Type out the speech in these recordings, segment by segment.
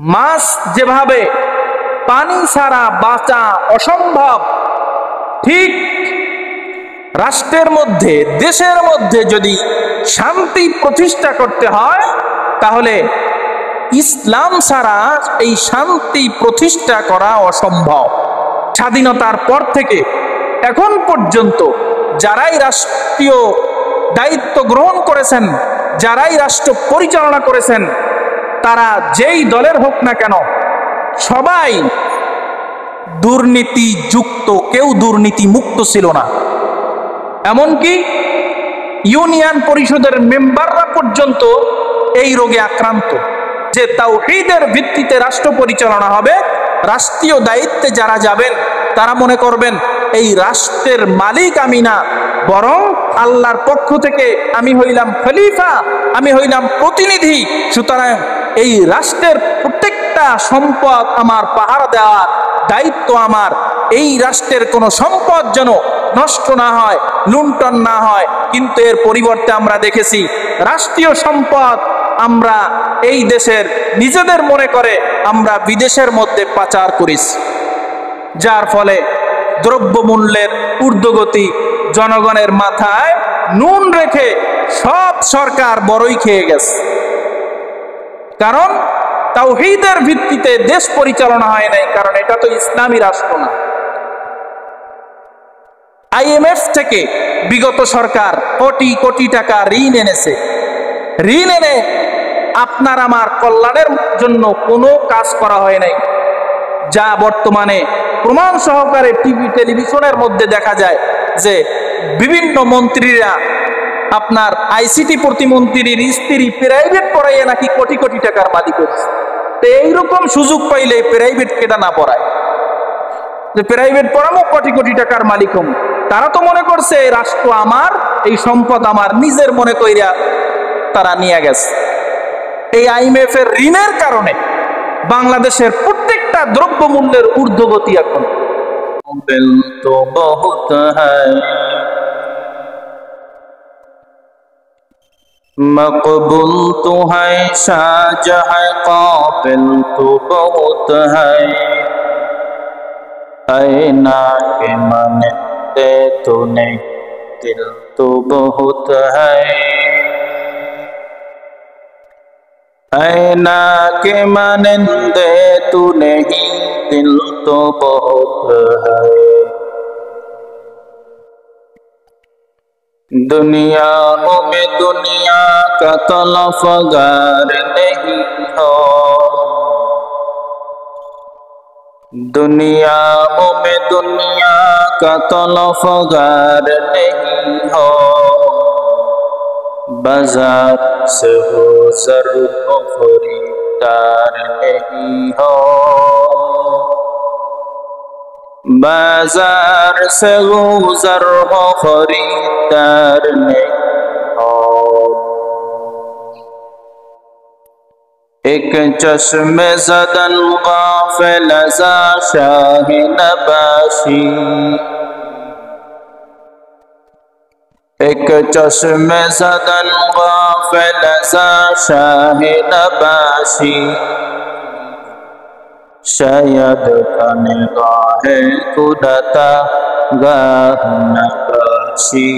মাছ যেভাবে পানি ছাড়া বাঁচা অসম্ভব, ঠিক রাষ্ট্রের মধ্যে, দেশের মধ্যে যদি শান্তি প্রতিষ্ঠা করতে হয় তাহলে ইসলাম ছাড়া এই শান্তি প্রতিষ্ঠা করা অসম্ভব। স্বাধীনতার পর থেকে এখন পর্যন্ত যারাই রাষ্ট্রীয় দায়িত্ব গ্রহণ করেছেন, যারাই রাষ্ট্র পরিচালনা করেছেন, তারা যেই দলের হোক না কেন সবাই দুর্নীতি যুক্ত, কেউ দুর্নীতি মুক্ত ছিল না। এমনকি ইউনিয়ন পরিষদের মেম্বাররা পর্যন্ত এই রোগে আক্রান্ত যে তাওহীদের ভিত্তিতে রাষ্ট্র পরিচালনা হবে, রাষ্ট্রীয় দায়িত্বে যারা যাবেন তারা মনে করবেন এই রাষ্ট্রের মালিক আমি না, বরং আল্লাহর পক্ষ থেকে আমি হইলাম খলিফা, আমি হইলাম প্রতিনিধি, সুতরাং এই রাষ্ট্রের প্রত্যেকটা সম্পদ আমার পাহারা দেওয়ার দায়িত্ব আমার। এই রাষ্ট্রের কোনো সম্পদ যেন নষ্ট না হয়, লুণ্ঠন না হয়। কিন্তু এর পরিবর্তে আমরা দেখেছি রাষ্ট্রীয় সম্পদ আমরা এই দেশের নিজেদের মনে করে আমরা বিদেশের মধ্যে পাচার করেছি, যার ফলে দ্রব্যমূল্যের ঊর্ধ্বগতি, জনগণের মাথায় নুন রেখে সব সরকার বড়ই খেয়ে গেছে। কারণ তাওহীদের ভিত্তিতে দেশ পরিচালনা হয় নাই, কারণ এটা তো ইসলামী রাষ্ট্র না। IMF থেকে বিগত সরকার কোটি কোটি টাকা ঋণ এনেছে। ঋণ এনে আপনার আমার কল্যাণের জন্য কোনো কাজ করা হয় নাই, যা বর্তমানে প্রমাণ সহকারে টিভি টেলিভিশনের মধ্যে দেখা যায় যে বিভিন্ন মন্ত্রীরা, আপনার ICT প্রতিমন্ত্রীর স্ত্রী প্রাইভেট পড়াইয়ে নাকি কোটি কোটি টাকার মালিক হচ্ছে। তো এইরকম সুযোগ পাইলে প্রাইভেট কেটা না পড়ায়, যে প্রাইভেট পড়ামো কোটি কোটি টাকার মালিক হম। তারা তো মনে করছে রাষ্ট্র আমার, এই সম্পদ আমার, নিজের মনে কইরা তারা নিয়ে গেছে। এই IMF এর ঋণের কারণে বাংলাদেশের প্রত্যেকটা দ্রব্যমূল্যের ঊর্ধ্বগতি এখন। दिल तो बहुत है मकबूल तो है शाहजहां, काबिल तो बहुत है ऐना के मानते तूने, दिल तो बहुत है ऐना के मानते तू नहीं, दिल तो बहुत है। दुनिया में दुनिया का तलफगार नहीं हो, दुनिया में दुनिया का तलफगार नहीं हो, बाजार से हो जर हो खरीदार नहीं हो, बाजार से गुजर हो खरीदार नहीं हो। एक चश्मे ज़दन गाफिल ज़ा शाह नबाशी, एक चश्मे ज़दन गाफिल ज़ा शाह नबाशी, शायद का निगाहे कुदता गाह नबाशी,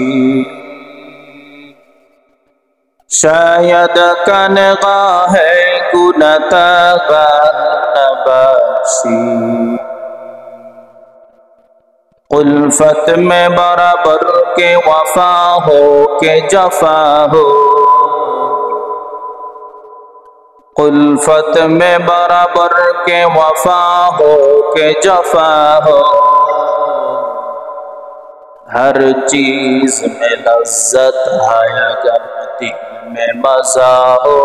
शायद का निगाहे कुदता गाह नबाशी। उल्फत में बराबर के वफा हो के जफा हो, उल्फत में बराबर के वफा हो के जफा हो, हर चीज में लज्जत है अगर दिल में मजा हो,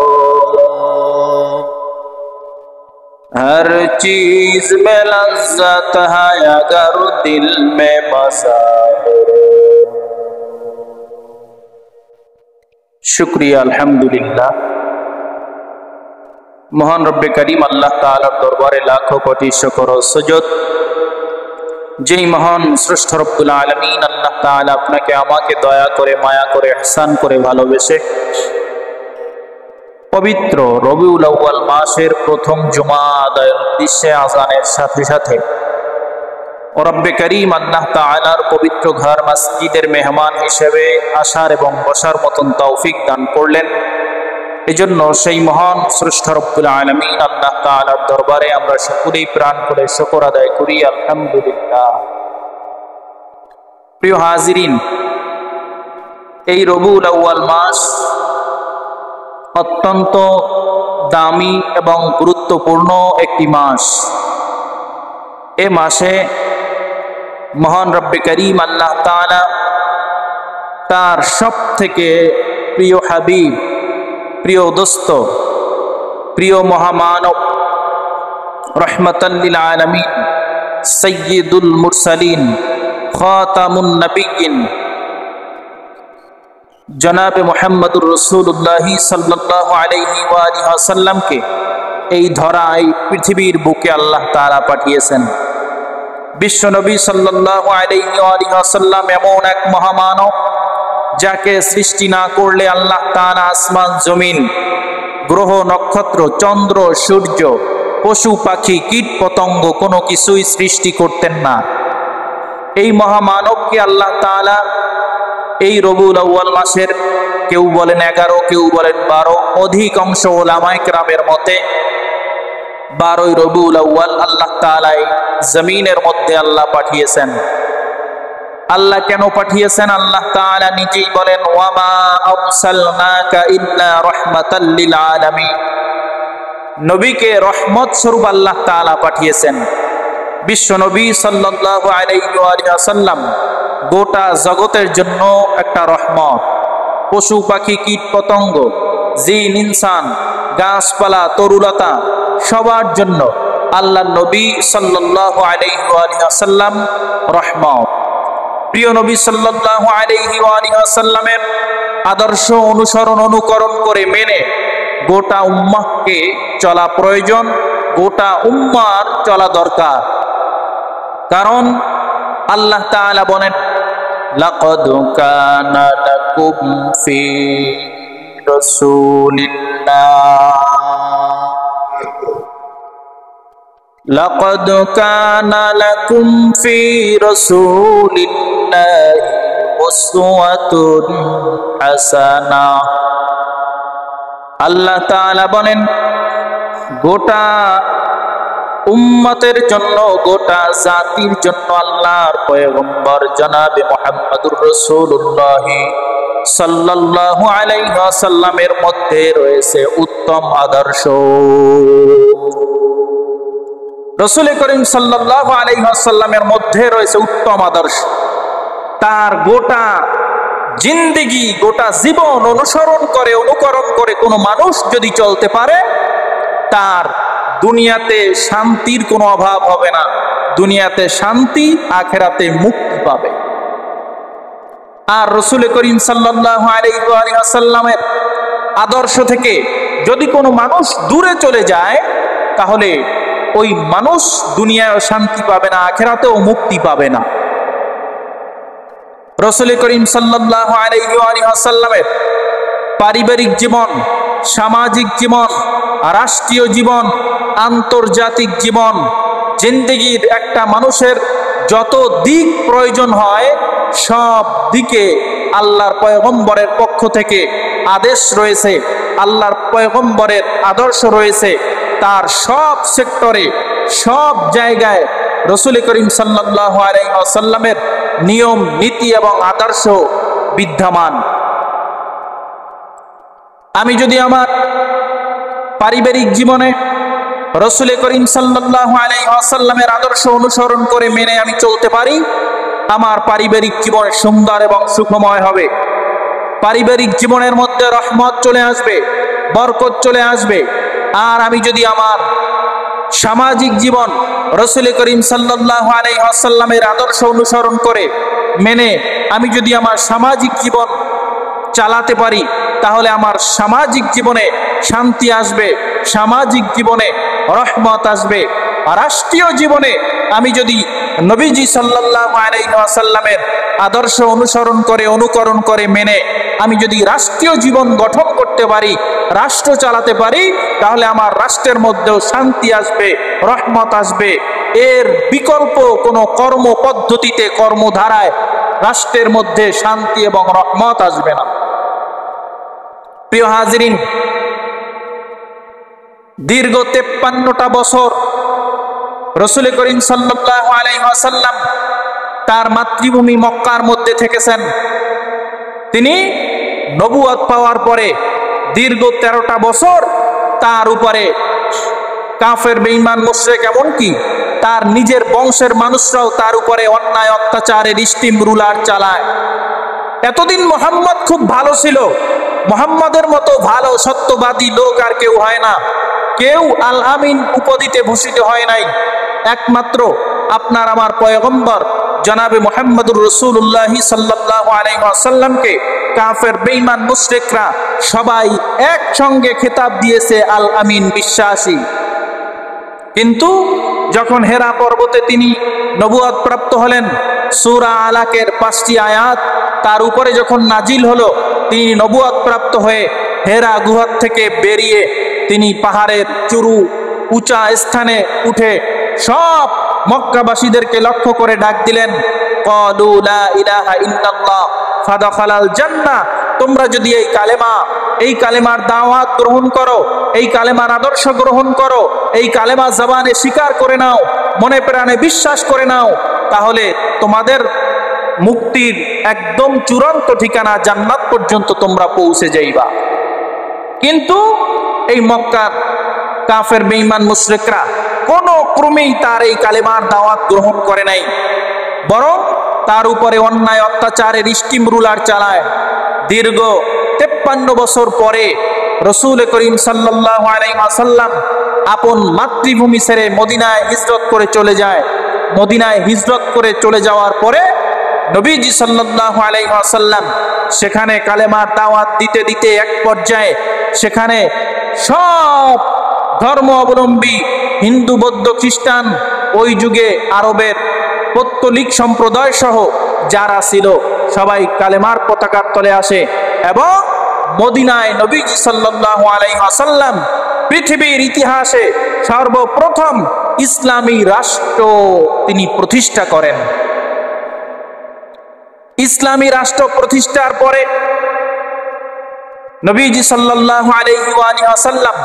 हर चीज में लज्जत है अगर दिल में मजा हो। शुक्रिया, अल्हम्दुलिल्लाह। মহান রব্বে করিম আল্লাহ তাআলার দরবারে লাখো কোটি শুকর ও সুজুদ, যেই মহান শ্রেষ্ঠ রব্বুল আলামিন আল্লাহ তাআলা আপনাকে আমাকে দয়া করে, মায়া করে, ইহসান করে ভালোবেসে পবিত্র রবিউল আউয়াল মাসের প্রথম জুমা আদায়ের উদ্দেশ্যে আযানের সাথে সাথে রব্বে করিম আল্লাহ তাআলার পবিত্র ঘর মসজিদের মেহমান হিসেবে আসার এবং বসার মতন তৌফিক দান করলেন। এজন্য সেই মহান স্রষ্টা রব্বুল আলামিন আল্লাহ তাআলার দরবারে আমরা সকলেই প্রাণ করে শুকর আদায় করি, আলহামদুলিল্লাহ। প্রিয় হাজিরিন, এই রবিউল আউয়াল মাস অত্যন্ত দামি এবং গুরুত্বপূর্ণ একটি মাস। এ মাসে মহান রব্বে করিম আল্লাহ তাআলা তার সব থেকে প্রিয় হাবিব, প্রিয় দোস্ত, প্রিয় মহামানব, রহমাতাল লিল আলামিন, সাইয়্যিদুল মুরসালিন, খাতামুন নবিয়্যিন জনাবে মুহাম্মদুর রাসূলুল্লাহ সাল্লাল্লাহু আলাইহি ওয়া আলিহি ওয়াসাল্লামকে এই ধরায় পৃথিবীর বুকে আল্লাহ তাআলা পাঠিয়েছেন। বিশ্বনবী সাল্লাল্লাহু আলাইহি ওয়া আলিহি ওয়াসাল্লাম এমন এক মহামানব যাকে সৃষ্টি না করলে আল্লাহ তাআলা আসমান জমিন, গ্রহ নক্ষত্র, চন্দ্র সূর্য, পশু পাখি, কীট পতঙ্গ কোনো কিছুই সৃষ্টি করতেন না। এই মহামানবকে আল্লাহ তাআলা এই রবিউল আউয়াল মাসের কেউ বলেন 11, কেউ বলেন 12, অধিকাংশ উলামায়ে কেরামের মতে 12ই রবিউল আউয়াল আল্লাহ তাআলা জমিনের মধ্যে আল্লাহ পাঠিয়েছেন। আল্লাহ কেন পাঠিয়েছেন? আল্লাহ তাআলা নিজেই বলেন, ওয়ামা আরসালনাকা ইল্লা রাহমাতাল লিল আলামিন। নবীকে রহমত স্বরূপ আল্লাহ তাআলা পাঠিয়েছেন। বিশ্ব নবী সাল্লাল্লাহু আলাইহি ওয়া সাল্লাম গোটা জগতের জন্য একটা রহমত। পশু পাখি, কীট পতঙ্গ, জিন ইনসান, গাছপালা, তরুলতা সবার জন্য আল্লাহ নবী সাল্লাল্লাহু আলাইহি ওয়া সাল্লাম রহমত। প্রিয় নবী সাল্লাল্লাহু আলাইহি ওয়া সাল্লামের আদর্শ অনুসরণ অনুকরণ করে মেনে গোটা উম্মাহকে চলা প্রয়োজন, গোটা উম্মার চলা দরকার। কারণ আল্লাহ তাআলা বলেন, লাকাদ কানা লাকুম ফি রাসূলিল্লাহ লাকাদ কানা লাকুম ফি রাসূলিল্লাহি উসওয়াতুন হাসানাহ। আল্লাহ তাআলা বলেন, গোটা উম্মতের জন্য, গোটা জাতির জন্য আল্লাহর পয়গম্বর জনাবে মুহাম্মদুর রাসূলুল্লাহ সাল্লাল্লাহু আলাইহি ওয়াসাল্লামের মধ্যে রয়েছে উত্তম আদর্শ। রাসূল করিম সাল্লাল্লাহু আলাইহি ওয়াসাল্লামের মধ্যে রয়েছে উত্তম আদর্শ। তার গোটা জিন্দেগি, গোটা জীবন অনুকরণ করে কোনো মানুষ যদি চলতে পারে, তার দুনিয়াতে শান্তির কোনো অভাব হবে না। দুনিয়াতে শান্তি, আখিরাতে মুক্তি পাবে। আর রাসূল করিম সাল্লাল্লাহু আলাইহি ওয়াসাল্লামের আদর্শ থেকে যদি কোনো মানুষ দূরে চলে যায়, তাহলে ওই মানুষ দুনিয়ায় শান্তি পাবে না, আখিরাতেও মুক্তি পাবে না। রাসূল করিম সাল্লাল্লাহু আলাইহি ওয়াসাল্লামের পারিবারিক জীবন, সামাজিক জীবন, রাষ্ট্রীয় জীবন, আন্তর্জাতিক জীবন, জিন্দেগির একটা মানুষের যত দিক প্রয়োজন হয় সব দিকে আল্লাহর পয়গম্বরের পক্ষ থেকে আদেশ রয়েছে, আল্লাহর পয়গম্বরের আদর্শ রয়েছে। তার সব সেক্টরে, সব জায়গায় রাসূল করিম সাল্লাল্লাহু আলাইহি ওয়াসাল্লামের নিয়ম, নীতি এবং আদর্শ বিদ্যমান। আমি যদি আমার পারিবারিক জীবনে রাসূল করিম সাল্লাল্লাহু আলাইহি ওয়াসাল্লামের আদর্শ অনুসরণ করে মেনে আমি চলতে পারি, আমার পারিবারিক জীবন সুন্দর এবং সুখময় হবে। পারিবারিক জীবনের মধ্যে রহমত চলে আসবে, বরকত চলে আসবে। আর আমি যদি আমার সামাজিক জীবন রাসূল করিম সাল্লাল্লাহু আলাইহি ওয়াসাল্লামের আদর্শ অনুসরণ করে মেনে আমি যদি আমার সামাজিক জীবন চালাতে পারি, তাহলে আমার সামাজিক জীবনে শান্তি আসবে, সামাজিক জীবনে রহমত আসবে। রাষ্ট্রীয় জীবনে আমি যদি নবীজি সাল্লাল্লাহু আলাইহি ওয়াসাল্লামের আদর্শ অনুকরণ করে মেনে আমি যদি রাষ্ট্রীয় জীবন গঠন করতে পারি, রাষ্ট্র চালাতে পারি, তাহলে আমার রাষ্ট্রের মধ্যেও শান্তি আসবে, রহমত আসবে। এর বিকল্প কোনো কর্ম পদ্ধতিতে, কর্মধারায় রাষ্ট্রের মধ্যে শান্তি এবং রহমত আসবে না। প্রিয় হাজিরিন, দীর্ঘ 53টা বছর রাসূল করিম সাল্লাল্লাহু আলাইহি ওয়াসাল্লাম তার মাতৃভূমি মক্কার মধ্যে থেকেছেন। তিনি নবুয়ত পাওয়ার পরে দীর্ঘ 13টা বছর তার উপরে কাফের বেঈমান মুশরিক, এমনকি তার নিজের বংশের মানুষরাও তার উপরে অন্যায় অত্যাচারের স্টিম রুলার চালায়। এতদিন মুহাম্মদ খুব ভালো ছিল, মুহাম্মাদের মতো ভালো সত্যবাদী লোক আর কেউ হয় না, কেউ আল আমিন উপাধিতে ভূষিত হয় নাই। একমাত্র আপনার আমার পয়গম্বর জনাবে মুহাম্মদুর রাসূলুল্লাহ সাল্লাল্লাহু আলাইহি ওয়াসাল্লামকে কাফের বেঈমান মুশরিকরা সবাই একসঙ্গে খেতাব দিয়েছে আল আমিন, বিশ্বাসী। কিন্তু যখন হেরা পর্বতে তিনি নবুয়ত প্রাপ্ত হলেন, সূরা আলাকের 5টি আয়াত তার উপরে যখন নাজিল হলো, তিনি নবুয়ত প্রাপ্ত হয়ে হেরা গুহা থেকে বেরিয়ে তিনি পাহাড়ের চূড়ু উঁচা স্থানে উঠে সব মক্কাবাসীদেরকে লক্ষ্য করে ডাক দিলেন, ক্বালু লা ইলাহা ইল্লাল্লাহ ফাদখালাল জান্নাহ। তোমরা যদি এই কালেমার দাওয়াত গ্রহণ করো, এই কালেমার আদর্শ গ্রহণ করো, এই কালেমা জবানে স্বীকার করে নাও, মনে প্রাণে বিশ্বাস করে নাও, তাহলে তোমাদের মুক্তির একদম চূড়ান্ত ঠিকানা জান্নাত পর্যন্ত তোমরা পৌঁছে যাইবা। কিন্তু এই মক্কার কাফের বেঈমান মুশরিকরা কোনো ক্রমেই তার এই কালেমার দাওয়াত গ্রহণ করে নাই, বরং তার উপরে অন্যায় অত্যাচারের স্টিম রুলার চালায়। দীর্ঘ 53 বছর পরে রাসূল করিম সাল্লাল্লাহু আলাইহি ওয়াসাল্লাম আপন মাতৃভূমি ছেড়ে মদিনায় হিজরত করে চলে যায়। মদিনায় হিজরত করে চলে যাওয়ার পরে নবীজি সাল্লাল্লাহু আলাইহি ওয়াসাল্লাম সেখানে কালেমার দাওয়াত দিতে দিতে এক পর্যায়ে সেখানে সব ধর্ম অবলম্বী হিন্দু, বৌদ্ধ, খ্রিস্টান, ওই যুগে আরবের পৌত্তলিক সম্প্রদায় সহ যারা ছিল সবাই কালেমার পতাকার তলে আসে এবং মদিনায় নবীজি সাল্লাল্লাহু আলাইহি ওয়াসাল্লাম পৃথিবীর ইতিহাসে সর্বপ্রথম ইসলামী রাষ্ট্র তিনি প্রতিষ্ঠা করেন। ইসলামী রাষ্ট্র প্রতিষ্ঠার পরে নবীজি সাল্লাল্লাহু আলাইহি ওয়াসাল্লাম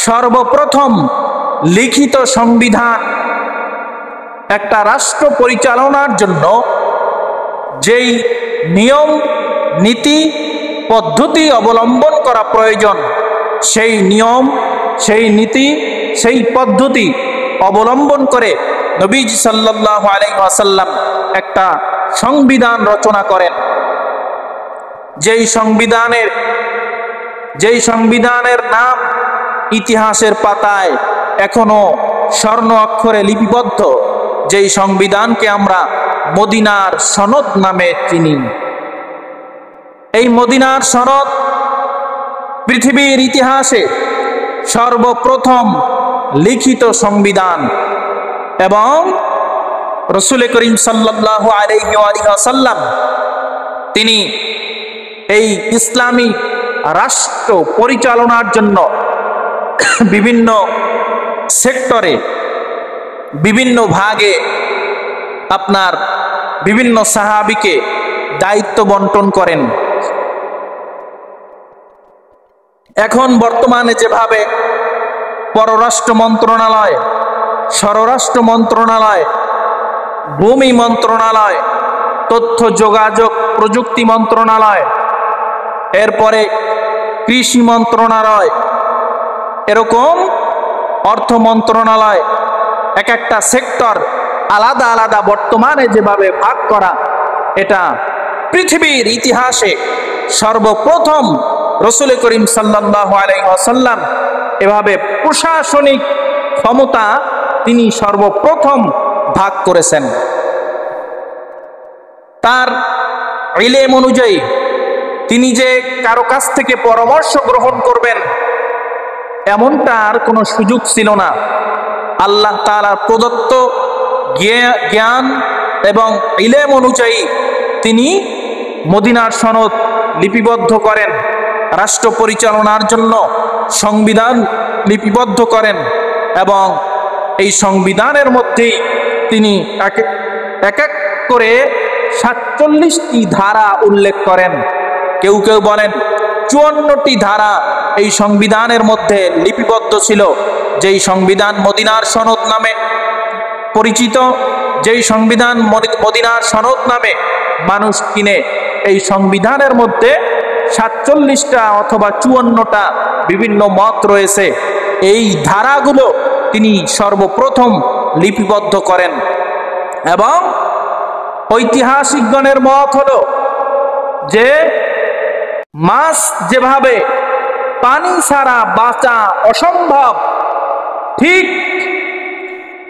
সর্বপ্রথম লিখিত সংবিধান, একটা রাষ্ট্র পরিচালনার জন্য যেই নিয়ম নীতি পদ্ধতি অবলম্বন করা প্রয়োজন, সেই নিয়ম, সেই নীতি, সেই পদ্ধতি অবলম্বন করে নবীজি সাল্লাল্লাহু আলাইহি ওয়াসাল্লাম একটা সংবিধান রচনা করেন। যেই সংবিধানের নাম ইতিহাসের পাতায় এখনো স্বর্ণ অক্ষরে লিপিবদ্ধ, যেই সংবিধানকে আমরা মদিনার সনদ নামে চিনি। এই মদিনার সনদ পৃথিবীর ইতিহাসে সর্বপ্রথম লিখিত সংবিধান এবং রাসূল করিম সাল্লাল্লাহু আলাইহি ওয়াসাল্লাম তিনি এই ইসলামী রাষ্ট্র পরিচালনার জন্য বিভিন্ন সেক্টরে, বিভিন্ন ভাগে আপনার বিভিন্ন সাহাবীকে দায়িত্ব বন্টন করেন। এখন বর্তমানে যেভাবে পররাষ্ট্র মন্ত্রণালয়, স্বরাষ্ট্র মন্ত্রণালয়, ভূমি মন্ত্রণালয়, তথ্য যোগাযোগ প্রযুক্তি মন্ত্রণালয়, এরপরে কৃষি মন্ত্রণালয়, এরকম অর্থ মন্ত্রণালয়, এক একটা সেক্টর আলাদা আলাদা বর্তমানে যেভাবে ভাগ করা, এটা পৃথিবীর ইতিহাসে সর্বপ্রথম রাসূল করিম সাল্লাল্লাহু আলাইহি ওয়াসাল্লাম এভাবে প্রশাসনিক ক্ষমতা তিনি সর্বপ্রথম ভাগ করেছেন। তার ইলম অনুযায়ী তিনি যে কারো কাছ থেকে পরামর্শ গ্রহণ করবেন, এমনটা আর কোনো সুযোগ ছিল না। আল্লাহ তাআলার প্রদত্ত জ্ঞান এবং ইলম অনুযায়ী তিনি মদিনার সনদ লিপিবদ্ধ করেন, রাষ্ট্র পরিচালনার জন্য সংবিধান লিপিবদ্ধ করেন এবং এই সংবিধানের মধ্যেই তিনি এক এক করে 47টি ধারা উল্লেখ করেন। কেউ কেউ বলেন 54টি ধারা এই সংবিধানের মধ্যে লিপিবদ্ধ ছিল, যেই সংবিধান মদিনার সনদ নামে পরিচিত, যেই সংবিধান মদিনার সনদ নামে মানুষ কিনে। এই সংবিধানের মধ্যে 47টা অথবা 54টা বিভিন্ন মত রয়েছে। এই ধারাগুলো তিনি সর্বপ্রথম লিপিবদ্ধ করেন এবং ঐতিহাসিকগণের মত হলো যে মাছ যেভাবে পানি ছাড়া বাঁচা অসম্ভব, ঠিক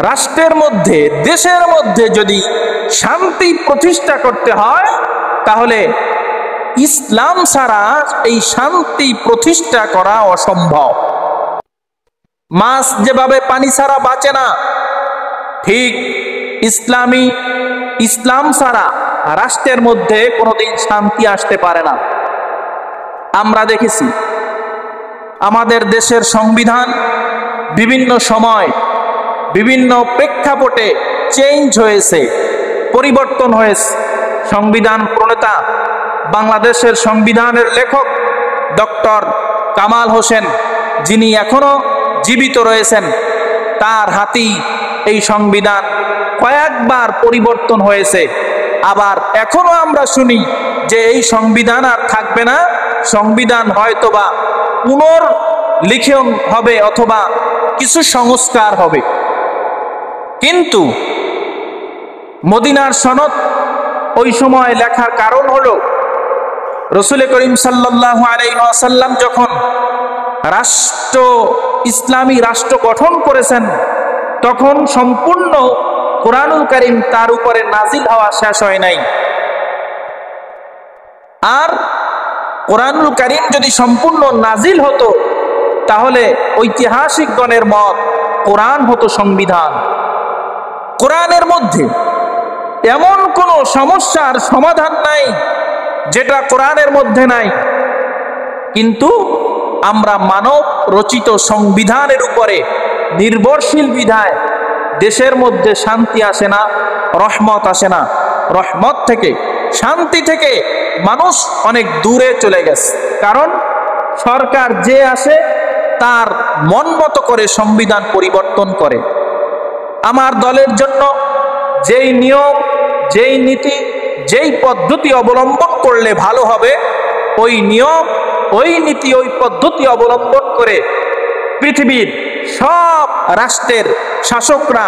রাষ্ট্রের মধ্যে দেশের মধ্যে যদি শান্তি প্রতিষ্ঠা করতে হয় তাহলে ইসলাম ছাড়া এই শান্তি প্রতিষ্ঠা করা অসম্ভব। মাছ যেভাবে পানি ছাড়া বাঁচে না, ঠিক ইসলাম ছাড়া রাষ্ট্রের মধ্যে কোনোদিন শান্তি আসতে পারে না। আমরা দেখেছি আমাদের দেশের সংবিধান বিভিন্ন সময় বিভিন্ন প্রেক্ষাপটে চেঞ্জ হয়েছে, পরিবর্তন হয়েছে। সংবিধান প্রণেতা বাংলাদেশের সংবিধানের লেখক ডক্টর কামাল হোসেন, যিনি এখনো জীবিত রয়েছেন, তার হাতেই এই সংবিধান কয়েকবার পরিবর্তন হয়েছে। আবার এখনো আমরা শুনি যে এই সংবিধান আর থাকবে না, সংবিধান হয়তোবা পুনর্লিখন হবে অথবা কিছু সংস্কার হবে। কিন্তু মদিনার সনদ ওই সময় লেখার কারণ হলো রাসূল করিম সাল্লাল্লাহু আলাইহি ওয়াসাল্লাম যখন ইসলামী রাষ্ট্র গঠন করেছেন তখন সম্পূর্ণ কোরআনুল কারীম তার উপরে নাজিল হওয়া শেষ হয় নাই। আর কোরআনুল কারীম যদি সম্পূর্ণ নাজিল হতো তাহলে ঐতিহাসিকগণের মত কোরআন হতো সংবিধান। কোরআনের মধ্যে এমন কোন সমস্যার সমাধান নাই যেটা কোরআনের মধ্যে নাই, কিন্তু আমরা মানব রচিত সংবিধানের উপরে নির্ভরশীল বিধায় দেশের মধ্যে শান্তি আসে না, রহমত আসে না। রহমত থেকে, শান্তি থেকে মানুষ অনেক দূরে চলে গেছে। কারণ সরকার যে আসে তার মন মতো করে সংবিধান পরিবর্তন করে। আমার দলের জন্য যেই নিয়ম, যেই নীতি, যেই পদ্ধতি অবলম্বন করলে ভালো হবে, ওই নিয়ম, ওই নীতি, ওই পদ্ধতি অবলম্বন করে পৃথিবীর সব রাষ্ট্রের শাসকরা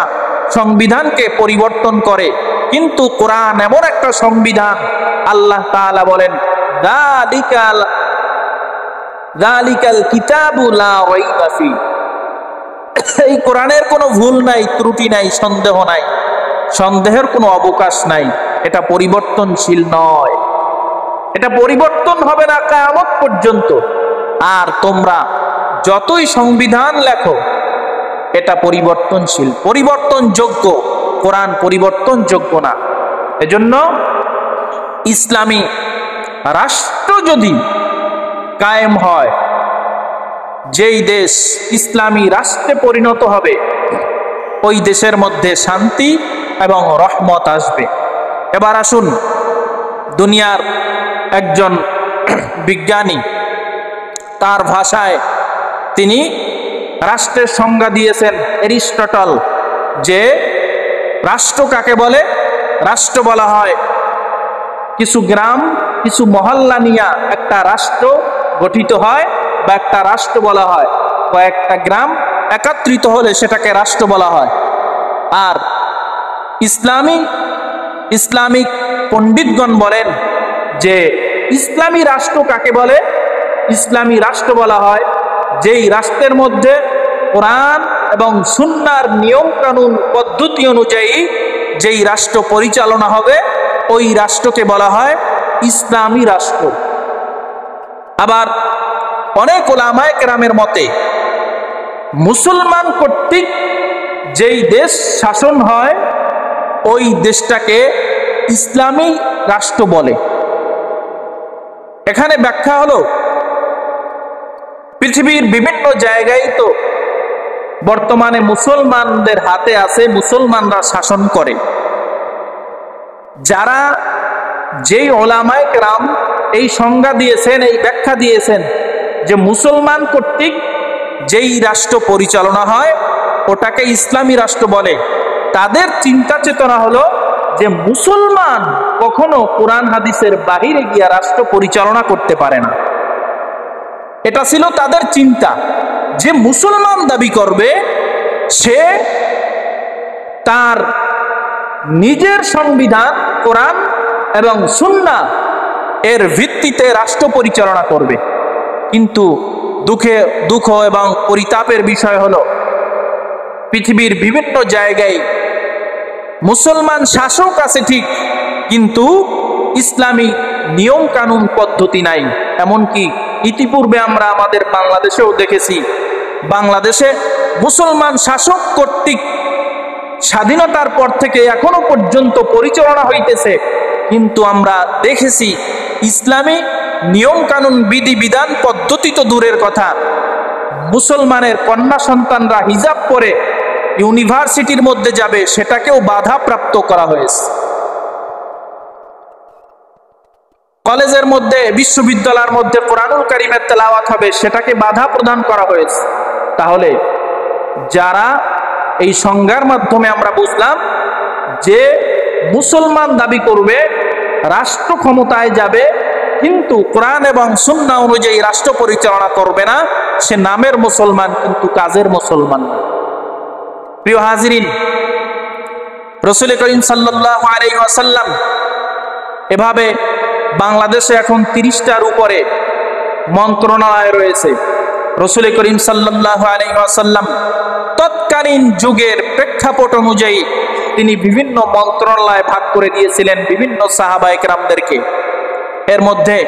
সংবিধানকে পরিবর্তন করে। কিন্তু কোরআন এমন একটা সংবিধান, আল্লাহ তাআলা বলেন যালিকাল কিতাবু লা রাইবা ফি। এই কোরআনের কোনো ভুল নাই, ত্রুটি নাই, সন্দেহ নাই, সন্দেহের কোনো অবকাশ নাই। এটা পরিবর্তনশীল নয়, এটা পরিবর্তন হবে না কিয়ামত পর্যন্ত। আর তোমরা যতই সংবিধান লেখো এটা পরিবর্তনশীল, পরিবর্তনযোগ্য। কোরআন পরিবর্তনযোগ্য না। এজন্য ইসলামী রাষ্ট্র যদি কায়েম হয়, যেই দেশ ইসলামী রাষ্ট্রে পরিণত হবে ওই দেশের মধ্যে শান্তি এবং রহমত আসবে। এবার আসুন, দুনিয়ার একজন বিজ্ঞানী তার ভাষায় তিনি রাষ্ট্রের সংজ্ঞা দিয়েছেন এরিস্টটল, যে রাষ্ট্র কাকে বলে? রাষ্ট্র বলা হয় কিছু গ্রাম, কিছু মহল্লা নিয়ে একটা রাষ্ট্র গঠিত হয়, বা একটা রাষ্ট্র বলা হয় কয়েকটা গ্রাম একত্রিত হলে সেটাকে রাষ্ট্র বলা হয়। আর ইসলামিক পণ্ডিতগণ বলেন যে ইসলামী রাষ্ট্র কাকে বলে? ইসলামী রাষ্ট্র বলা হয় যেই রাষ্ট্রের মধ্যে কোরআন এবং সুন্নাহর নিয়ম কানুন পদ্ধতি অনুযায়ী যেই রাষ্ট্র পরিচালনা হবে ওই রাষ্ট্রকে বলা হয় ইসলামী রাষ্ট্র। আবার অনেক উলামায়ে কেরামের মতে মুসলমান কর্তৃক যেই দেশ শাসন হয় ওই দেশটাকে ইসলামী রাষ্ট্র বলে। এখানে ব্যাখ্যা হলো, পৃথিবীর বিভিন্ন জায়গায় তো বর্তমানে মুসলমানদের হাতে আছে, মুসলমানরা শাসন করে। যারা যেই ওলামায়ে কেরাম এই সংজ্ঞা দিয়েছেন, এই ব্যাখ্যা দিয়েছেন যে মুসলমান কর্তৃক যেই রাষ্ট্র পরিচালনা হয় ওটাকে ইসলামী রাষ্ট্র বলে, তাদের চিন্তা চেতনা হলো যে মুসলমান কখনো কোরআন হাদিসের বাহিরে গিয়া রাষ্ট্র পরিচালনা করতে পারে না। এটা ছিল তাদের চিন্তা, যে মুসলমান দাবি করবে সে তার নিজের সংবিধান কোরআন এবং সুন্নাহ এর ভিত্তিতে রাষ্ট্র পরিচালনা করবে। কিন্তু দুঃখ এবং পরিতাপের বিষয় হলো, পৃথিবীর বিভিন্ন জায়গায় মুসলমান শাসক আছে ঠিক, কিন্তু ইসলামী নিয়ম কানুন পদ্ধতি নাই। এমনকি ইতিপূর্বে আমরা আমাদের বাংলাদেশেও দেখেছি, বাংলাদেশে মুসলমান শাসক কর্তৃক স্বাধীনতার পর থেকে এখনো পর্যন্ত পরিচালনা হইতেছে, কিন্তু আমরা দেখেছি ইসলামী নিয়ম কানুন বিধিবিধান পদ্ধতি তো দূরের কথা, মুসলমানের কন্যা সন্তানরা হিজাব পরে ইউনিভার্সিটির মধ্যে যাবে সেটাকেও বাধাপ্রাপ্ত করা হয়েছে। কলেজের মধ্যে, বিশ্ববিদ্যালয়ের মধ্যে কোরআনুল কারীমের তেলাওয়াত হবে সেটাকে বাধা প্রদান করা হয়েছে। তাহলে যারা এই সংজ্ঞার মাধ্যমে আমরা বুঝলাম যে মুসলমান দাবি করবে, রাষ্ট্র ক্ষমতায় যাবে, কিন্তু কোরআন এবং সুন্নাহ অনুযায়ী রাষ্ট্র পরিচালনা করবে না, সে নামের মুসলমান কিন্তু কাজের মুসলমান না। প্রিয় হাজিরিন, রাসূল করিম সাল্লাল্লাহু আলাইহি ওয়াসাল্লাম এভাবে বাংলাদেশে এখন 30টার উপরে মন্ত্রণালয় রয়েছে। রাসূল করিম সাল্লাল্লাহু আলাইহি ওয়াসাল্লাম তৎকালীন যুগের প্রেক্ষাপট অনুযায়ী তিনি বিভিন্ন মন্ত্রণালয় ভাগ করে দিয়েছিলেন বিভিন্ন সাহাবায়ে কেরামদেরকে। এর মধ্যে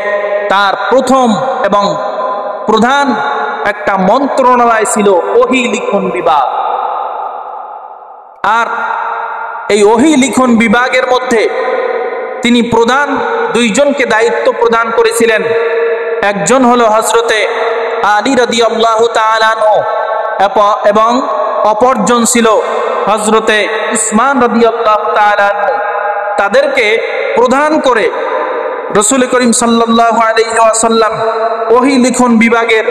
তার প্রথম এবং প্রধান একটা মন্ত্রণালয় ছিল ওহী লিখন বিভাগ। আর এই ওহী লিখন বিভাগের মধ্যে তিনি প্রধান দুইজনকে দায়িত্ব প্রদান করেছিলেন। একজন হলো হযরতে আলী রাদিয়াল্লাহু তাআলা আনহু এবং অপরজন ছিল হযরতে উসমান রাদিয়াল্লাহু তাআলা আনহু। তাদেরকে প্রধান করে রাসূল করিম সাল্লাল্লাহু আলাইহি ওয়াসাল্লাম ওহী লিখন বিভাগের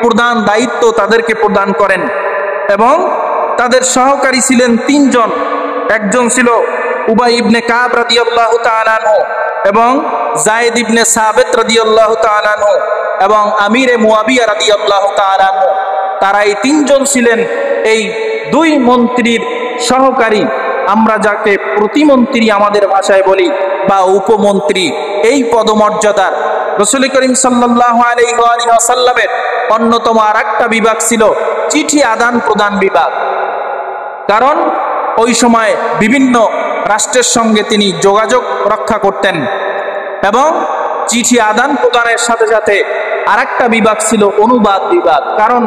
প্রধান দায়িত্ব তাদেরকে প্রদান করেন এবং তাদের সহকারী ছিলেন 3 জন। একজন ছিল উবাই ইবনে কাব রাদিয়াল্লাহু তাআলা আনহু এবং যায়েদ ইবনে সাবিত রাদিয়াল্লাহু তাআলা আনহু এবং আমিরে মুয়াবিয়া রাদিয়াল্লাহু তাআলা আনহু। তারা এই 3 জন ছিলেন এই 2 মন্ত্রীর সহকারী, আমরা যাকে প্রতিমন্ত্রী আমাদের ভাষায় বলি বা উপমন্ত্রী, এই পদমর্যাদার। রাসূল করিম সাল্লাল্লাহু আলাইহি ওয়াসাল্লামের অন্যতম আরেকটা বিভাগ ছিল চিঠি আদান প্রদান বিভাগ। কারণ ওই সময় বিভিন্ন রাষ্ট্রের সঙ্গে তিনি যোগাযোগ রক্ষা করতেন এবং চিঠি আদান প্রদানের সাথে সাথে আরেকটা বিভাগ ছিল অনুবাদ বিভাগ। কারণ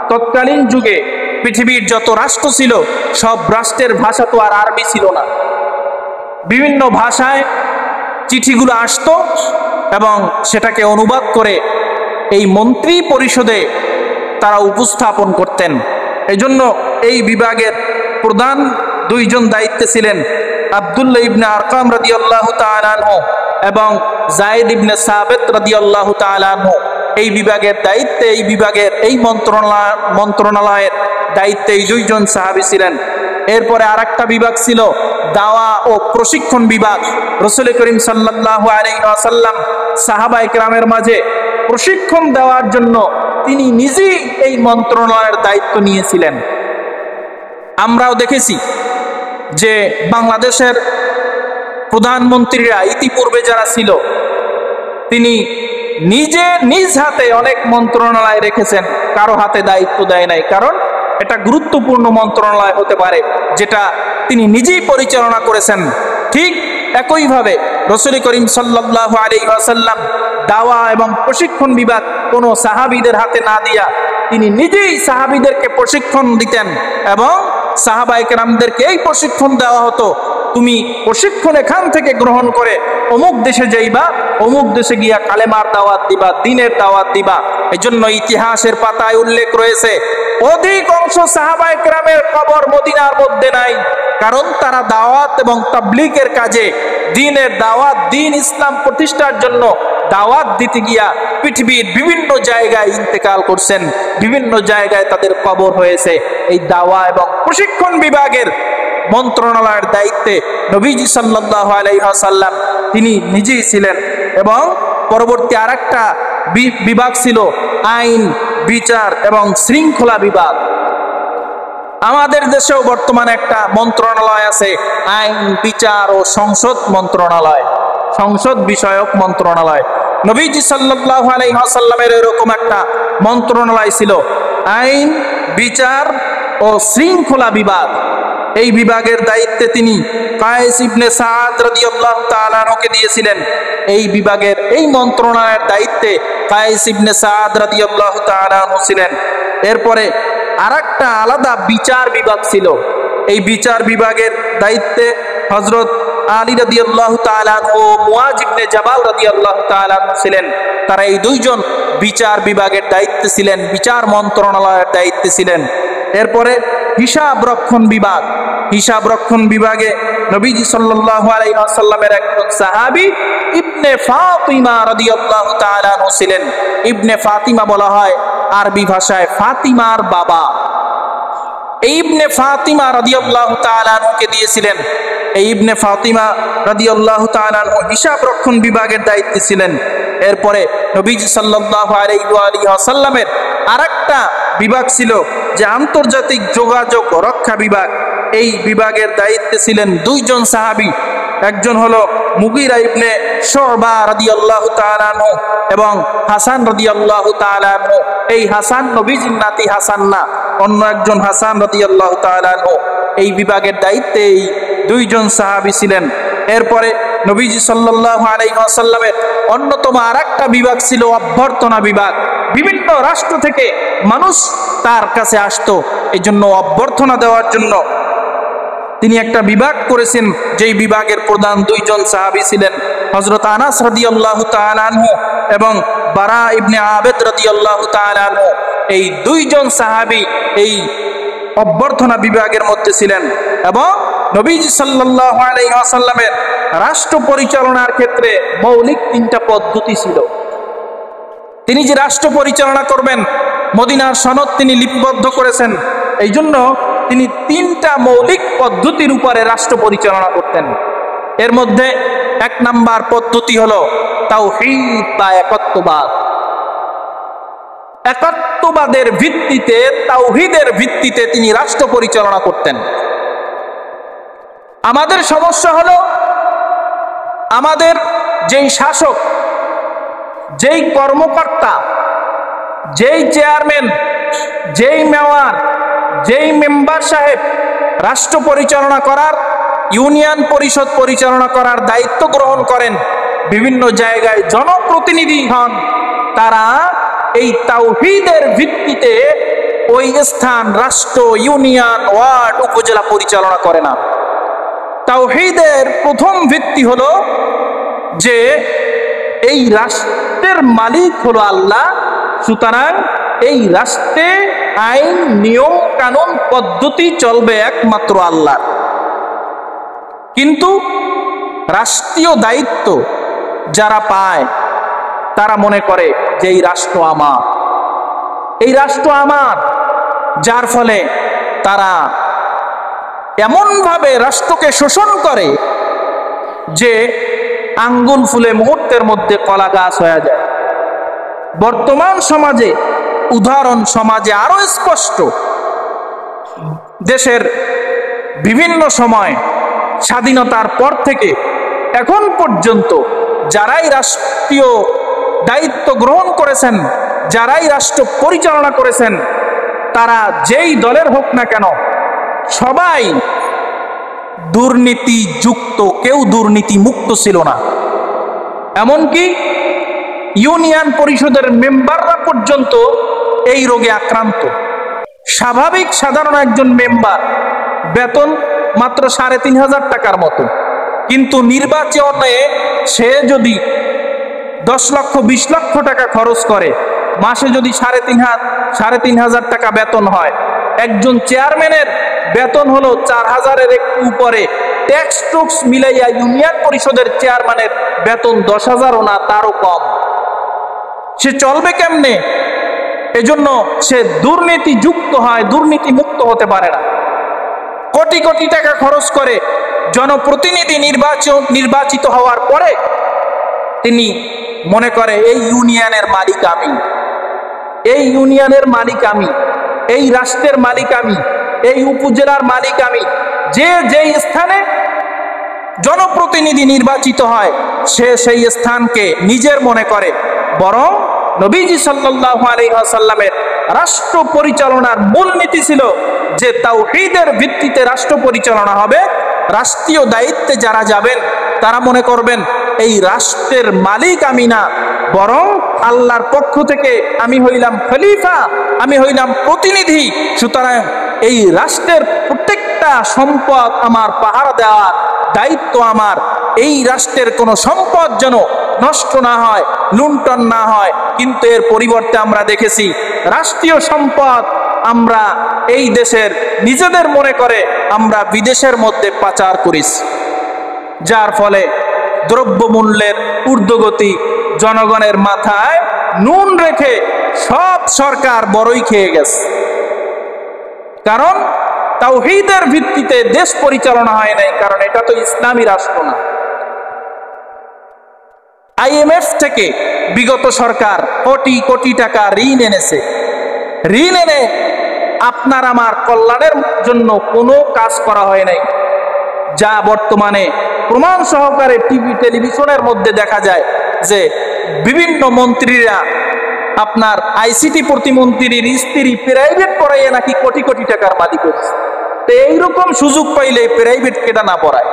তৎকালীন যুগে পৃথিবীর যত রাষ্ট্র ছিল সব রাষ্ট্রের ভাষা তো আর আরবি ছিল না, বিভিন্ন ভাষায় চিঠিগুলো আসতো এবং সেটাকে অনুবাদ করে এই মন্ত্রী পরিষদে তারা উপস্থাপন করতেন। এজন্য এই বিভাগের প্রধান 2 জন দায়িত্বে ছিলেন আব্দুল্লাহ ইবনে আরকাম রাদিয়াল্লাহু তাআলা আনহু এবং যায়েদ ইবনে সাবিত রাদিয়াল্লাহু তাআলা আনহু। এই বিভাগের দায়িত্বে, এই বিভাগের এই মন্ত্রণালয়ের দায়িত্বে এই 2 জন সাহাবী ছিলেন। এরপরে আরেকটা বিভাগ ছিল দাওয়া ও প্রশিক্ষণ বিভাগ। রাসূল করিম সাল্লাল্লাহু আলাইহি ওয়াসাল্লাম সাহাবায়ে কেরামের মাঝে প্রশিক্ষণ দেওয়ার জন্য তিনি নিজেই এই মন্ত্রণালয়ের দায়িত্ব নিয়েছিলেন। আমরাও দেখেছি যে বাংলাদেশের প্রধানমন্ত্রীরা ইতিপূর্বে যারা ছিল তিনি নিজে নিজ হাতে অনেক মন্ত্রণালয় রেখেছেন, কারো হাতে দায়িত্ব দেয় নাই। কারণ এটা গুরুত্বপূর্ণ মন্ত্রণালয় হতে পারে যেটা তিনি নিজেই পরিচালনা করেছেন। ঠিক একইভাবে রাসূল করিম সাল্লাল্লাহু আলাইহি ওয়াসাল্লাম দাওয়া এবং প্রশিক্ষণ বিভাগ কোনো সাহাবীদের হাতে না দিয়া তিনি নিজেই সাহাবীদেরকে প্রশিক্ষণ দিতেন এবং সাহাবায়ে কেরামদেরকে এই প্রশিক্ষণ দেওয়া হতো, তুমি প্রশিক্ষণ এখান থেকে গ্রহণ করে অমুক দেশে যাইবা, অমুক দেশে গিয়া কালেমার দাওয়াত দিবা, দ্বীনের দাওয়াত দিবা। এজন্য ইতিহাসের পাতায় উল্লেখ রয়েছে অধিকাংশ সাহাবায়ে কেরামের কবর মদিনার মধ্যে নাই, কারণ তারা দাওয়াত এবং তাবলীগের কাজে, দ্বীনের দাওয়াত, দ্বীন ইসলাম প্রতিষ্ঠার জন্য দাওয়াত দিতে গিয়া পৃথিবীর বিভিন্ন জায়গায় ইন্তেকাল করছেন, বিভিন্ন জায়গায় তাদের কবর হয়েছে। এই দাওয়া এবং প্রশিক্ষণ বিভাগের মন্ত্রণালয়ের দায়িত্বে নবীজি সাল্লাল্লাহু আলাইহি ওয়াসাল্লাম তিনি নিজেই ছিলেন। এবং পরবর্তী আরেকটা বিভাগ ছিল আইন, বিচার এবং শৃঙ্খলা বিভাগ। আমাদের দেশেও বর্তমানে একটা মন্ত্রণালয় আছে, আইন, বিচার ও সংসদ মন্ত্রণালয়, সংসদ বিষয়ক মন্ত্রণালয়। নবীজি সাল্লাল্লাহু আলাইহি ওয়াসাল্লামের এরকম একটা মন্ত্রণালয় ছিল, আইন, বিচার ও শৃঙ্খলা বিভাগ। এই বিভাগের দায়িত্বে তিনি কায়েস ইবনে সাদ রাদিয়াল্লাহু তাআলা আনহুকে দিয়েছিলেন। এই বিভাগের, এই মন্ত্রণালয়ের দায়িত্বে কায়েস ইবনে সাদ রাদিয়াল্লাহু তাআলা আনহু ছিলেন। এরপরে আরেকটা আলাদা বিচার বিভাগ ছিল। এই বিচার বিভাগের দায়িত্বে হযরত আলী রাদিয়াল্লাহু তাআলা আনহু ও মুআয ইবনে জাবাল রাদিয়াল্লাহু তাআলা আনহু ছিলেন। তারা এই দুইজন বিচার বিভাগের দায়িত্বে ছিলেন, বিচার মন্ত্রণালয়ের দায়িত্বে ছিলেন। এরপরে হিসাব রক্ষণ বিভাগ। হিসাব রক্ষণ বিভাগে নবীজি সাল্লাল্লাহু আলাইহি ওয়াসাল্লামের একজন সাহাবী ইবনে ফাতিমা রাদিয়াল্লাহু তাআলা আনহু ছিলেন। ইবনে ফাতিমা বলা হয় আরবি ভাষায় ফাতিমার বাবা। এই ইবনে ফাতিমা রাদিয়াল্লাহু তাআলা আনহুকে দিয়েছিলেন। এই ইবনে ফাতিমা রাদিয়াল্লাহু তাআলা আনহু হিসাব রক্ষণ বিভাগের দায়িত্বে ছিলেন। এরপরে নবীজি সাল্লাল্লাহু আলাইহি ওয়াসাল্লামের আরেকটা বিভাগ ছিল যে আন্তর্জাতিক যোগাযোগ রক্ষা বিভাগ। এই বিভাগের দায়িত্বে ছিলেন দুইজন সাহাবী, একজন হলো মুগীরা ইবনে শুবা রাদিয়াল্লাহু তাআলা আনহু এবং হাসান রাদিয়াল্লাহু তাআলা আনহু। এই হাসান নবীজির নাতি হাসান না, অন্য একজন হাসান রাদিয়াল্লাহু তাআলা আনহু। এই বিভাগের দায়িত্বে এই দুইজন সাহাবী ছিলেন। এরপরে নবীজি সাল্লাল্লাহু আলাইহি ওয়াসাল্লামের অন্যতম আরেকটা বিভাগ ছিল অভ্যর্থনা বিভাগ। বিভিন্ন রাষ্ট্র থেকে মানুষ তার কাছে আসতো, এই জন্য অভ্যর্থনা দেওয়ার জন্য তিনি একটা বিভাগ করেছেন, যেই বিভাগের প্রধান দুইজন সাহাবী ছিলেন হযরত আনাস রাদিয়াল্লাহু তাআলা আনহু এবং বারা ইবনে আবেদ রাদিয়াল্লাহু তাআলা আনহু। এই দুইজন সাহাবী এই অভ্যর্থনা বিভাগের মধ্যে ছিলেন। এবং নবীজি সাল্লাল্লাহু আলাইহি ওয়াসাল্লামের রাষ্ট্র পরিচালনার ক্ষেত্রে মৌলিক তিনটা পদ্ধতি ছিল। তিনি যে রাষ্ট্র পরিচালনা করবেন, মদিনার সনদ তিনি লিপিবদ্ধ করেছেন। এই জন্য তিনি তিনটা মৌলিক পদ্ধতির উপরে রাষ্ট্র পরিচালনা করতেন। এর মধ্যে এক নাম্বার পদ্ধতি হলো তাওহীদ বা একত্ববাদ। একত্ববাদের ভিত্তিতে, তাওহীদের ভিত্তিতে তিনি রাষ্ট্র পরিচালনা করতেন। আমাদের সমস্যা হলো আমাদের যেই শাসক, যেই কর্মকর্তা, যেই চেয়ারম্যান, যেই মেয়র, যেই মেম্বার সাহেব রাষ্ট্র পরিচালনা করার, ইউনিয়ন পরিষদ পরিচালনা করার দায়িত্ব গ্রহণ করেন, বিভিন্ন জায়গায় জনপ্রতিনিধি হন, তারা এই তাওহীদের ভিত্তিতে ওই স্থান, রাষ্ট্র, ইউনিয়ন, ওয়ার্ড, উপজেলা পরিচালনা করে না। তাওহীদের প্রথম ভিত্তি হলো যে এই রাষ্ট্রের মালিক হলো আল্লাহ, সুতরাং এই রাষ্ট্রে আইন, নিয়ম, কানুন, পদ্ধতি চলবে একমাত্র আল্লাহ। কিন্তু রাষ্ট্রীয় দায়িত্ব যারা পায় তারা মনে করে যে এই রাষ্ট্র আমার, এই রাষ্ট্র আমার, যার ফলে তারা এমনভাবে রাষ্ট্রকে শোষণ করে যে আঙ্গুল ফুলে মুহূর্তের মধ্যে কলা গাছ হয়ে যায়। বর্তমান সমাজে, উদাহরণ সমাজে আরো স্পষ্ট, দেশের বিভিন্ন সময় স্বাধীনতার পর থেকে এখন পর্যন্ত যারাই রাষ্ট্রীয় দায়িত্ব গ্রহণ করেছেন, যারাই রাষ্ট্র পরিচালনা করেছেন, তারা যেই দলের হোক না কেন, সবাই দুর্নীতি যুক্ত, কেউ দুর্নীতি মুক্ত ছিল না। এমনকি ইউনিয়ন পরিষদের মেম্বাররা পর্যন্ত এই রোগে আক্রান্ত। স্বাভাবিক সাধারণ একজন মেম্বার বেতন মাত্র ৩,৫০০ টাকার মতো, কিন্তু নির্বাচনে সে যদি ১০ লক্ষ ২০ লক্ষ টাকা খরচ করে, মাসে যদি ৩,৫০০ টাকা বেতন হয়, একজন চেয়ারম্যানের বেতন হলো ৪,০০০-এর একটু উপরে, ট্যাক্স টুক্স মিলাইয়া ইউনিয়ন পরিষদের চেয়ারম্যানের বেতন ১০,০০০ও না, তারও কম। সে চলবে কেমনে? এজন্য সে দুর্নীতি যুক্ত হয়, দুর্নীতি মুক্ত হতে পারে না। কোটি কোটি টাকা খরচ করে জনপ্রতিনিধি নির্বাচিত হওয়ার পরে তিনি মনে করে এই ইউনিয়নের মালিক আমি, এই ইউনিয়নের মালিক আমি, এই রাষ্ট্রের মালিক আমি, এই উপজেলার মালিক আমি। যে যেই স্থানে জনপ্রতিনিধি নির্বাচিত হয় সে সেই স্থানকে নিজের মনে করে, বরং নবীজি সাল্লাল্লাহু আলাইহি ওয়াসাল্লামের রাষ্ট্র পরিচালনার মূলনীতি ছিল যে তাওহীদের ভিত্তিতে রাষ্ট্র পরিচালনা হবে। রাষ্ট্রীয় দায়িত্বে যারা যাবেন তারা মনে করবেন এই রাষ্ট্রের মালিক আমি না, বরং আল্লাহর পক্ষ থেকে আমি হইলাম খলিফা, আমি হইলাম প্রতিনিধি। সুতরাং এই রাষ্ট্রের প্রত্যেকটা সম্পদ আমার পাহারা দেওয়ার দায়িত্ব আমার। এই রাষ্ট্রের কোনো সম্পদ যেন নষ্ট না হয়, লুণ্ঠন না হয়। কিন্তু এর পরিবর্তে আমরা দেখেছি রাষ্ট্রীয় সম্পদ আমরা এই দেশের নিজেদের মনে করে আমরা বিদেশের মধ্যে পাচার করেছি, যার ফলে দ্রব্যমূল্যের ঊর্ধ্বগতি, জনগণের মাথায় নুন রেখে সব সরকার বড়ই খেয়ে গেছে। কারণ তাওহীদের ভিত্তিতে দেশ পরিচালনা হয় নাই, কারণ এটা তো ইসলামী রাষ্ট্র না। IMF থেকে বিগত সরকার কোটি কোটি টাকা ঋণ এনেছে। ঋণ এনে আপনার আমার কল্যাণের জন্য কোনো কাজ করা হয় নাই, যা বর্তমানে প্রমাণ সহকারে টেলিভিশনের মধ্যে দেখা যায় যে বিভিন্ন মন্ত্রীরা, আপনার ICT প্রতিমন্ত্রীর স্ত্রী প্রাইভেট পড়াইয়ে নাকি কোটি কোটি টাকার মালিক হচ্ছে। তো এইরকম সুযোগ পাইলে প্রাইভেট কেটা না পড়ায়,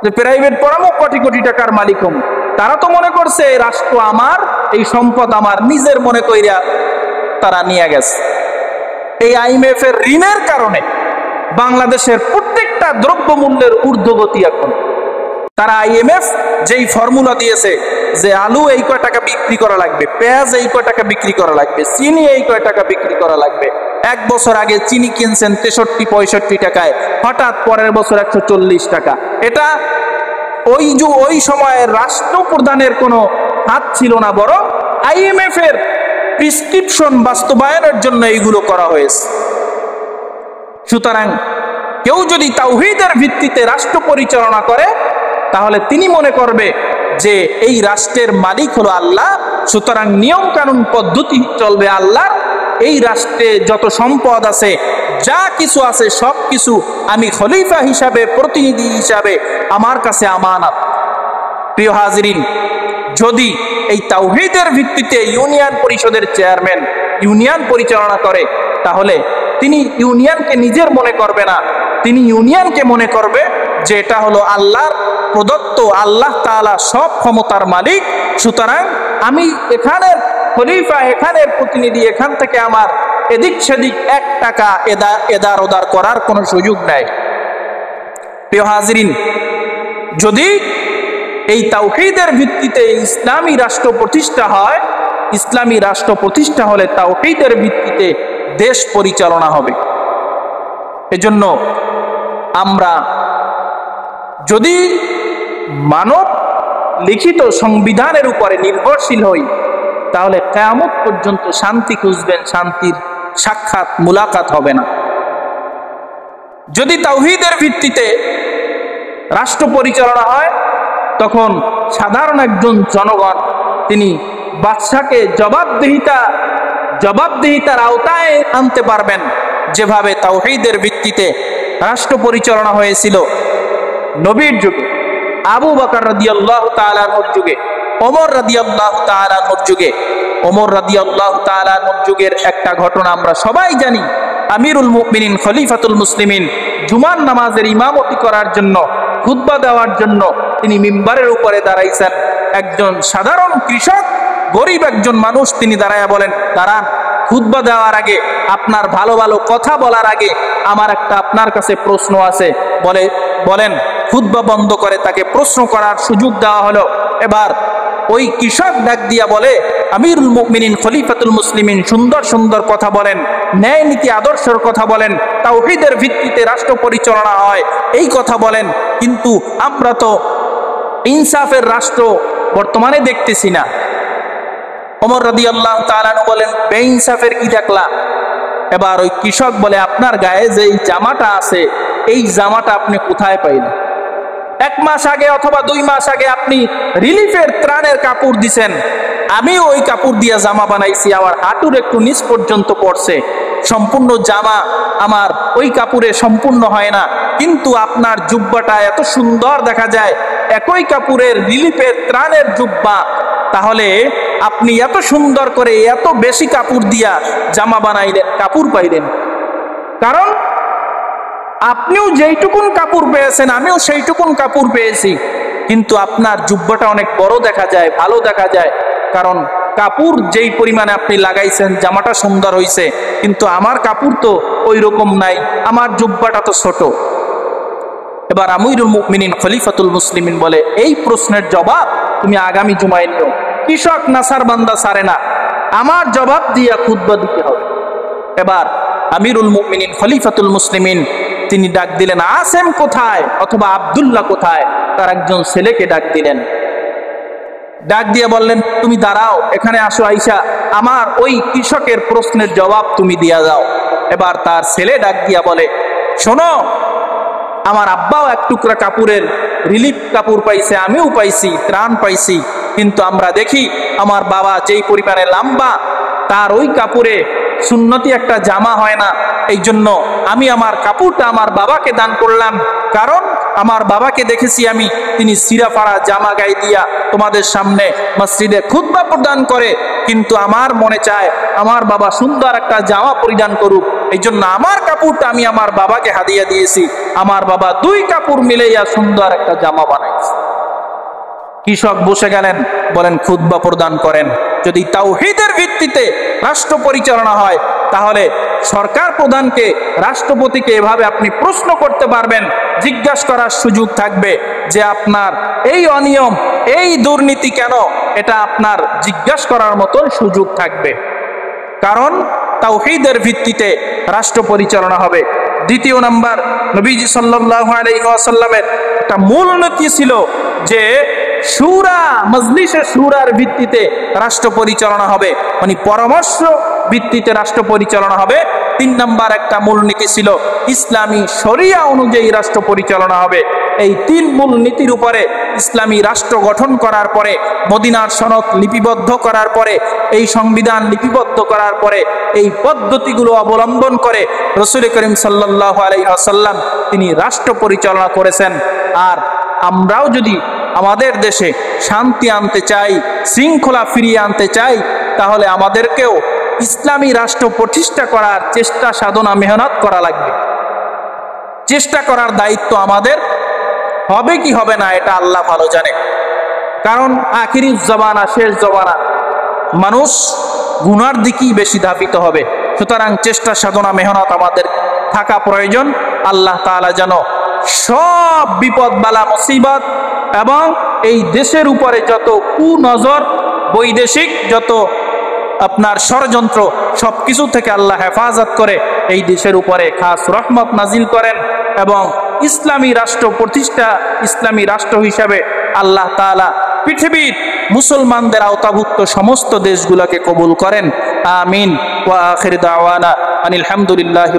যে প্রাইভেট পড়ামো কোটি কোটি টাকার মালিক হম। তারা তো মনে করছে এই রাষ্ট্র আমার, এই সম্পদ আমার, নিজের মনে কইরা তারা নিয়ে গেছে। এই IMF এর ঋণের কারণে বাংলাদেশের প্রত্যেকটা দ্রব্যমূল্যের ঊর্ধ্বগতি। এখন তারা IMF যেই ফর্মুলা দিয়েছে যে আলু এই কয় টাকা বিক্রি করা লাগবে, পেঁয়াজ এই কয় টাকা বিক্রি করা লাগবে, চিনি এই কয় টাকা বিক্রি করা লাগবে। এক বছর আগে চিনি কিনছেন 63-65 টাকায়, হঠাৎ পরের বছর 140 টাকা। এটা ওই সময়ের রাষ্ট্রপ্রধানের কোনো হাত ছিল না, বরং IMF এর প্রেসক্রিপশন বাস্তবায়নের জন্য এইগুলো করা হয়েছে। সুতরাং কেউ যদি তাওহীদের ভিত্তিতে রাষ্ট্র পরিচালনা করে তাহলে তিনি মনে করবে যে এই রাষ্ট্রের মালিক হলো আল্লাহ, সুতরাং নিয়ম কানুন পদ্ধতি চলবে আল্লাহর। এই রাষ্ট্রে যত সম্পদ আছে, যা কিছু আছে, সব কিছু আমি খলিফা হিসাবে, প্রতিনিধি হিসাবে আমার কাছে আমানত। প্রিয় হাজিরিন, যদি এই তাওহীদের ভিত্তিতে ইউনিয়ন পরিষদের চেয়ারম্যান ইউনিয়ন পরিচালনা করে, তাহলে তিনি ইউনিয়নকে নিজের মনে করবে না, তিনি ইউনিয়নকে মনে করবে যে এটা হলো আল্লাহর প্রদত্ত, আল্লাহ তাআলা সব ক্ষমতার মালিক। সুতরাং আমি এখানের খলিফা, এখানের প্রতিনিধি, এখান থেকে আমার এদিক সেদিক 1 টাকা এদার ওদার করার কোনো সুযোগ নাই। প্রিয় হাজিরিন, যদি এই তাওহীদের ভিত্তিতে ইসলামী রাষ্ট্র প্রতিষ্ঠা হয়, ইসলামী রাষ্ট্র প্রতিষ্ঠা হলে তাওহীদের ভিত্তিতে দেশ পরিচালনা হবে। এজন্য আমরা যদি মানব লিখিত সংবিধানের উপরে নির্ভরশীল হই, তাহলে কিয়ামত পর্যন্ত শান্তি খুঁজবেন, শান্তির সাক্ষাৎ মুলাকাত হবে না। যদি তাওহীদের ভিত্তিতে রাষ্ট্র পরিচালনা হয়, তখন সাধারণ একজন জনগণ তিনি বাদশাকে জবাবদিহিতার আওতায় আনতে পারবেন, যেভাবে তাওহীদের ভিত্তিতে রাষ্ট্র পরিচালনা হয়েছিল নবীর যুগে, আবু বকর রাদিয়াল্লাহু তাআলা আনহুর যুগে, ওমর রাদিয়াল্লাহু তাআলা আনহুর যুগে। ওমর রাদিয়াল্লাহু তাআলা আনহুর যুগের একটা ঘটনা আমরা সবাই জানি। আমিরুল মুমিনিন খলিফাতুল মুসলিমিন জুমার নামাজের ইমামতি করার জন্য, খুতবা দেওয়ার জন্য তিনি মিম্বারের উপরে দাঁড়াইছেন। একজন সাধারণ কৃষক, গরিব একজন মানুষ, তিনি দাঁড়ায়া বলেন, দাঁড়ান, খুতবা দেওয়ার আগে, আপনার ভালো ভালো কথা বলার আগে আমার একটা আপনার কাছে প্রশ্ন আছে। বলেন। খুতবা বন্ধ করে তাকে প্রশ্ন করার সুযোগ দেওয়া হলো। এবার ওই কৃষক ডাক দিয়া বলে, আমিরুল মুমিনিন খলিফাতুল মুসলিমিন সুন্দর সুন্দর কথা বলেন, ন্যায় নীতি আদর্শের কথা বলেন, তাওহীদের ভিত্তিতে রাষ্ট্র পরিচালনা হয় এই কথা বলেন, কিন্তু আমরা তো ইনসাফের রাষ্ট্র বর্তমানে দেখতেছি না। ওমর রাদিয়াল্লাহু তাআলা বলেন, বেইনসাফের কি দেখলা? এবার ওই কৃষক বলে, আপনার গায়ে যে এই জামাটা আছে এই জামাটা আপনি কোথায় পাইলেন? 1 মাস আগে অথবা 2 মাস আগে আপনি রিলিফের ত্রাণের কাপড় দিছেন, আমিও ওই কাপড় দিয়ে জামা বানাইছি, আমার হাঁটুর একটু নিচ পর্যন্ত পড়ছে, সম্পূর্ণ জামা আমার ওই কাপড়ে সম্পূর্ণ হয় না, কিন্তু আপনার জুব্বাটা এত সুন্দর দেখা যায়, একই কাপড়ের রিলিফের ত্রাণের জুব্বা, তাহলে আপনি এত সুন্দর করে এত বেশি কাপড় দিয়া জামা বানাইলেন, কাপড় পাইলেন? কারণ আপনিও যেইটুকুন কাপড় পেয়েছেন আমিও সেইটুকুন কাপড় পেয়েছি, কিন্তু আপনার জুব্বাটা অনেক বড় দেখা যায়, ভালো দেখা যায়, কারণ কাপড় যেই পরিমাণে আপনি লাগাইছেন জামাটা সুন্দর হয়েছে, কিন্তু আমার কাপড় তো ওই রকম নাই, আমার জুব্বাটা তো ছোট। এবার আমিরুল মুমিনিন খলিফাতুল মুসলিমিন বলে, এই প্রশ্নের জবাব তুমি আগামী জুমায় নিও। কৃষক নাসার বান্দা সারে না, আমার জবাব দিয়া খুতবা দিতে হবে। এবার আমিরুল মুমিনিন খলিফাতুল মুসলিমিন তিনি ডাক দিলেন, আসেম কোথায় অথবা আব্দুল্লাহ কোথায়? তার একজন ছেলেকে ডাক দিলেন, ডাক দিয়ে বললেন, তুমি দাঁড়াও, এখানে আসো, আইসা আমার ওই কৃষকের প্রশ্নের জবাব তুমি দিয়া যাও। এবার তার ছেলে ডাক দিয়া বলে, শোনো, আমার আব্বাও 1 টুকরা কাপড়ের রিলিফ কাপড় পাইছে, আমিও পাইছি, ত্রাণ পাইছি, কিন্তু আমরা দেখি আমার বাবা যেই পরিমাণে লম্বা, তার ওই কাপড়ে সুন্নতি একটা জামা হয় না, এই জন্য আমি আমার কাপড়টা আমার বাবাকে দান করলাম, কারণ আমার বাবাকে দেখেছি আমি, তিনি সিরাফাড়া জামা গায়ে দিয়া তোমাদের সামনে মসজিদে খুতবা প্রদান করে, কিন্তু আমার মনে চায় আমার বাবা সুন্দর একটা জামা পরিধান করুক, এই জন্য আমার কাপড়টা আমি আমার বাবাকে হাদিয়া দিয়েছি, আমার বাবা 2 কাপড় মিলাইয়া সুন্দর একটা জামা বানাইছে। কৃষক বসে গেলেন, বলেন খুতবা প্রদান করেন। যদি তাওহীদের ভিত্তিতে রাষ্ট্র পরিচালনা হয়, তাহলে সরকার প্রধানকে, রাষ্ট্রপতিকে এভাবে আপনি প্রশ্ন করতে পারবেন, জিজ্ঞাসা করার সুযোগ থাকবে যে আপনার এই অনিয়ম, এই দুর্নীতি কেন, এটা আপনার জিজ্ঞাসা করার মতন সুযোগ থাকবে, কারণ তাওহীদের ভিত্তিতে রাষ্ট্র পরিচালনা হবে। দ্বিতীয় নাম্বার, নবীজি সাল্লাল্লাহু আলাইহি ওয়াসাল্লামের একটা মূল নীতি ছিল যে শুরা, মজলিসে শুরার ভিত্তিতে রাষ্ট্র পরিচালনা হবে, মানে পরামর্শ ভিত্তিতে রাষ্ট্র পরিচালনা হবে। 3 নাম্বার একটা মূলনীতি ছিল ইসলামী শরিয়া অনুযায়ী রাষ্ট্র পরিচালনা হবে। এই 3 মূল নীতির উপরে ইসলামী রাষ্ট্র গঠন করার পরে, মদিনার সনদ লিপিবদ্ধ করার পরে, এই সংবিধান লিপিবদ্ধ করার পরে, এই পদ্ধতিগুলো অবলম্বন করে রাসূল করিম সাল্লাল্লাহু আলাইহি ওয়াসাল্লাম তিনি রাষ্ট্র পরিচালনা করেছেন। আর আমরাও যদি আমাদের দেশে শান্তি আনতে চাই, শৃঙ্খলা ফিরিয়ে আনতে চাই, তাহলে আমাদেরকেও ইসলামী রাষ্ট্র প্রতিষ্ঠা করার চেষ্টা, সাধনা, মেহনত করা লাগবে। চেষ্টা করার দায়িত্ব আমাদের। হবে কি হবে না এটা আল্লাহ ভালো জানে, কারণ আখিরি জমানা, শেষ জমানা, মানুষ গুনার দিকেই বেশি ধাবিত হবে। সুতরাং চেষ্টা, সাধনা, মেহনত আমাদের থাকা প্রয়োজন। আল্লাহ তাআলা যেন সব বিপদ, বালা, মুসিবত এবং এই দেশের উপরে যত কুনজর, বৈদেশিক যত আপনার ষড়যন্ত্র, সবকিছু থেকে আল্লাহ হেফাজত করে এই দেশের উপরে খাস রহমত নাজিল করেন, এবং ইসলামী রাষ্ট্র প্রতিষ্ঠা, ইসলামী রাষ্ট্র হিসাবে আল্লাহ তাআলা পৃথিবীর মুসলমানদের আওতাভুক্ত সমস্ত দেশগুলোকে কবুল করেন। আমিন। ওয়া আখির দাওয়ানা আনিল হামদুলিল্লাহি।